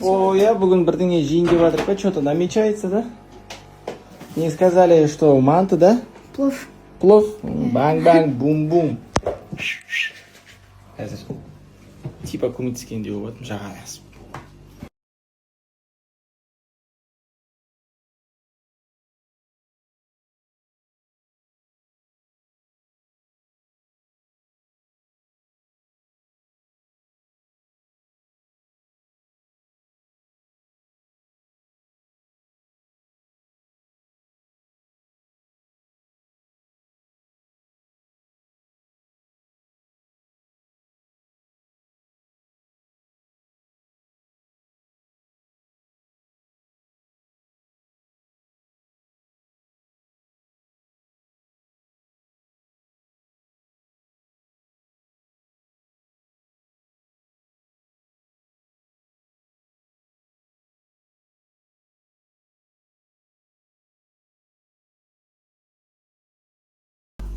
О, я бүгін бірдеңе жейін деп жатырмын ба? Что-то намечается, да? Мне сказали, что манты, да? Плов. Плов? Бang-бang, бум-бум. Қазір типа көмектескен деп отырмын, жағаласып.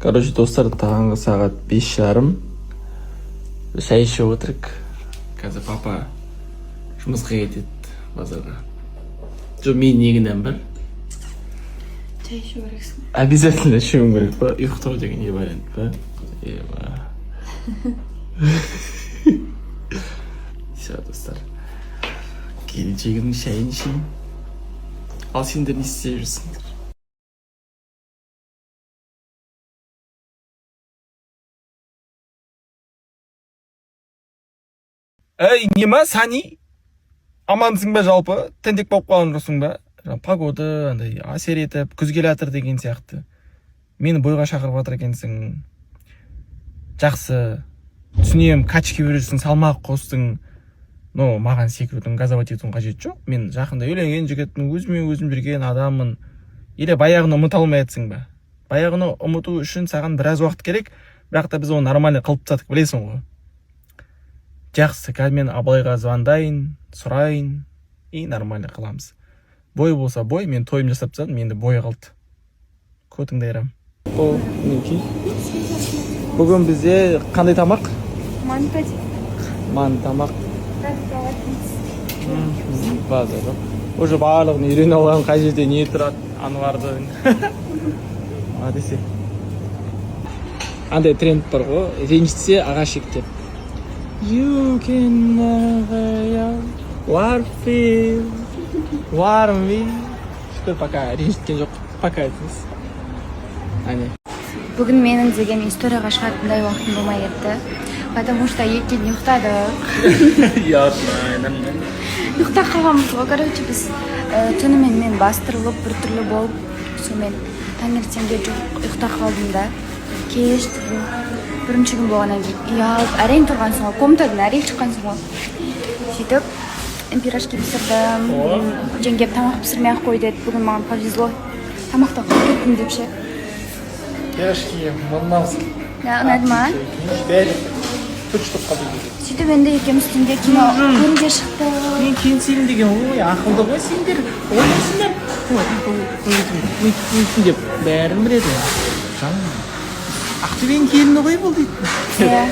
Короче, достар, таңғы сағат 5:30. Шай ішіп отырық. Қазір папа жұмысқа кетеді базарға. Жоқ, мен негінен бір. Шай ішу керексің. Обязательно ішуім керек па? Ұйықтау деген не вариант па? Все, достар. Келіншегімнің шайын ішейін. Ал сендер не істеп жүрсіңдер? Эй, нема, Сани? Амансың ба жалпы? Тентек болып қалған жоқсың ба? Погода андай әсер етіп, күз келе жатыр деген сияқты. Мені бойға шақырып жатыр екенсің. Жақсы. Түсінем, качки бересің, салмақ қостың. Но маған секірудің, газовать етудің қажеті жоқ. Мен жақында үйленген жігітпін, өзіме өзім жүрген адаммын. Или баяғыны ұмыта алмай жатсың ба? Баяғыны ұмыту үшін саған біраз уақыт керек, бірақ та біз оны нормально қылып тастадық, білесің ғой. Жақсы, қазір мен Абылайға звондайын, сұрайын, и нормально қыламыз. Бой болса бой, мен тойым жасап тастадым, енді бой қалды. Көтіңді айрам. О, мінекей. Бүгін бізде қандай тамақ? Манты. Манты тамақ. База жоқ. Уже барлығын үйреніп алған, қай жерде не тұрады, Анвардың. Десе. Андай тренд бар ғой, ренжітсе ағаш ектеп. You can never warm me. Шүкір, пока ренжіткен жоқ. Пока айтыңыз. Әне. Бүгін менің деген историяға шығатындай уақытым болмай кетті. Потому что ертең ұйықтадық. Ясно. Ұйықтап қалғанбыз ғой. Короче, біз түнімен мен бастырылып, біртүрлі болып, сонымен таңертеңге жоқ ұйықтап қалдым да. Кеш бірінші күн болғаннан кейін ұялып, әрең тұрғансың ғой, комнатадан әрең шыққансың ғой. Сөйтіп, пирожки пісірдім. Жеңгем тамақ пісірмей ақ қой деді. Бүгін маған повезло. Тамақтан қойып кеттім деп ше. Пирожки, мұрнамсың. Ұнады ма? Бәрі күш тұққа дейді. Сөйтіп енді екеуміз түнде кино көруге шықты. Мен келісемін деген, ой, ақылды ғой сендер. Ойлайсыңдар. Өйтсін деп бәрін біледі. Ақтөбенің келіні ғой бұл дейді. Иә.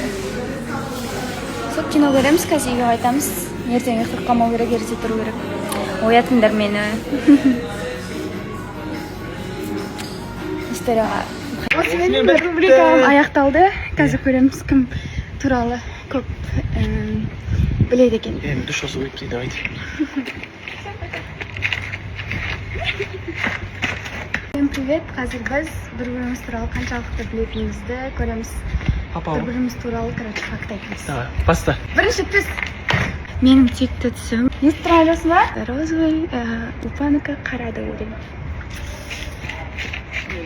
Сол кино көреміз, қазір үйге қайтамыз. Ертең ұйықтап қалмау керек, ерте тұру керек. Оятыңдар мені. Историяға. Осы менің бір рубрикам аяқталды. Қазір көреміз кім туралы көп біледі екен. Енді душ алу керек дейді, давайте. Всем привет. Қазір біз бір-біріміз туралы қаншалықты білетінімізді көреміз. Бір-біріміз туралы, короче, факт айтамыз. Давай, баста. Бірінші түс. Менің текті түсім. Не тұра аласың ба? Розовый, ұлпанікі қара деп ойлаймын.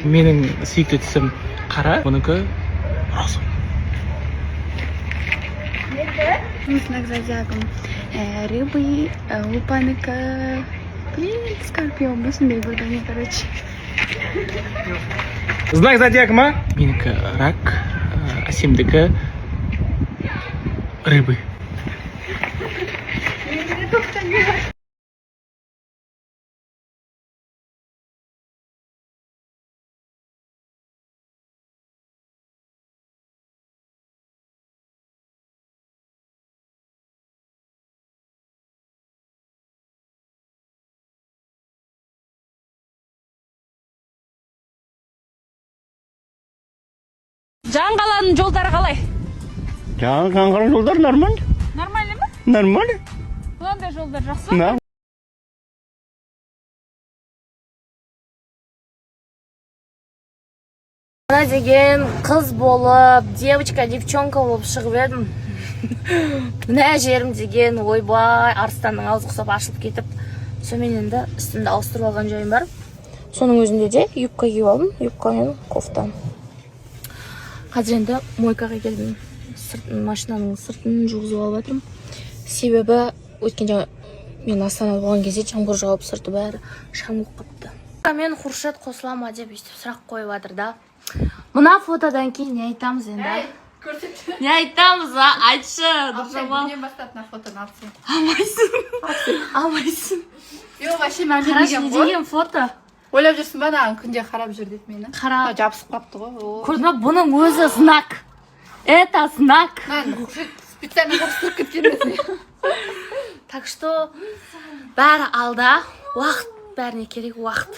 Менің сүйікті түсім қара, бұныкі розовый. Мы знак зодиаком рыбы, Лупаныка, скорпион, басындай бірдеңе, короче. Знак зодиака ма? Менікі рак, әсемдікі рыбы. Жаңғаланың жолдары қалай? Жаңғаланың жолдар нормально. Нормально ма? Нормально. Қандай жолдар жақсы ма? Ана деген қыз болып, девочка-девчонка болып шығып едім. Мына жерім деген ойбай арыстанның аузы құсап ашылып кетіп, сонымен енді үстімді ауыстырып алған жайым бар. Соның өзінде де юбка киіп алдым, юбка мен кофта. Қазір енді мойкаға келдім. Машинаның сыртын жуғызып алып жатырмын. Себебі өткен жаңа мен Астанада болған кезде жаңбыр жауып сырты бәрі шаңылып қапты. Мен Хуршет қосылама деп өйстіп сұрақ қойып жатыр да. Мына фотодан кейін не айтамыз енді? Не айтамыз, айтшы. Бүгінен бастап мына фотоны алып сен. Алмайсың. Жоқ, вообще мән Қарашы, бермеген не ғой. деген фото? Ойлап жүрсің ба, маған күнде қарап жүр деп мені. Қарап. Жабысып қапты ғой. Көрдің бе, бұның өзі знак. Это знак. Специально қорыстырып кеткен. Так что бәрі алда. Уақыт бәріне керек уақыт.